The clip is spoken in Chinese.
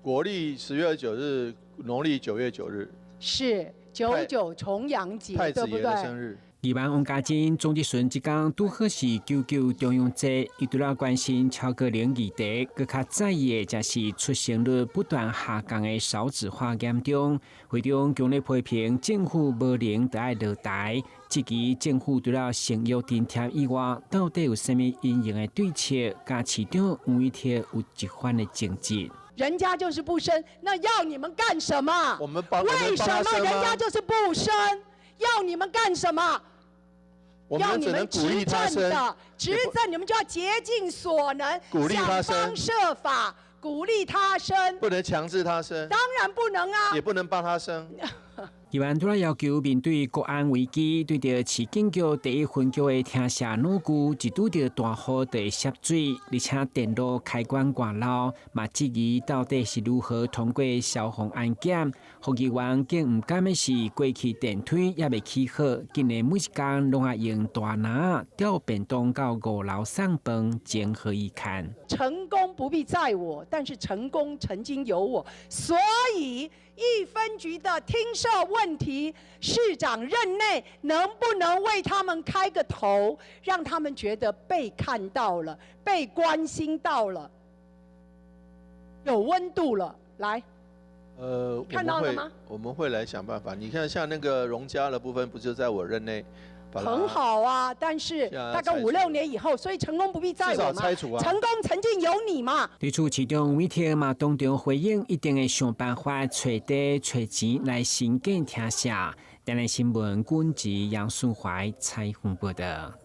国历10月29日，农历9月9日，是99重阳节，太子爷对不对？的生日。希望王家珍总结顺即天拄好是99中央节，伊除了关心超过0议题，更较在意的则是出生率不断下降的少子化严重。会中强烈批评政府无能就要落台，至于政府除了生育津贴以外，到底有甚物隐形的对策？甲市长黄伟哲有一番的政绩。人家就是不生，那要你们干什么？为什么人家就是不生？要你们干什么？要你们执政的，执政你们就要竭尽所能，想方设法鼓励他生，不能强制他生，当然不能啊，也不能帮他生。议员除了要求面对国安危机，对着市警局第一分局的听下努具，一拄着大雨就涉水，而且电路开关挂漏，嘛质疑到底是如何通过消防安检。副议员更唔甘的是，过去电梯也未起好，今年每一天拢要用大拿吊便当到5楼上班，情何以堪？成功不必在我，但是成功曾经有我，所以一分局的厅舍问题，市长任内能不能为他们开个头，让他们觉得被看到了，被关心到了，有温度了？来，看到了吗？我们会来想办法。你看，像那个荣家的部分，不就在我任内？很好啊，但是大概5、6年以后，所以成功不必在我嘛。成功曾经有你嘛。对此，市长每天嘛当中回应，一定会想办法找地找钱来兴建听下。台南新闻，军职杨顺怀采访报道。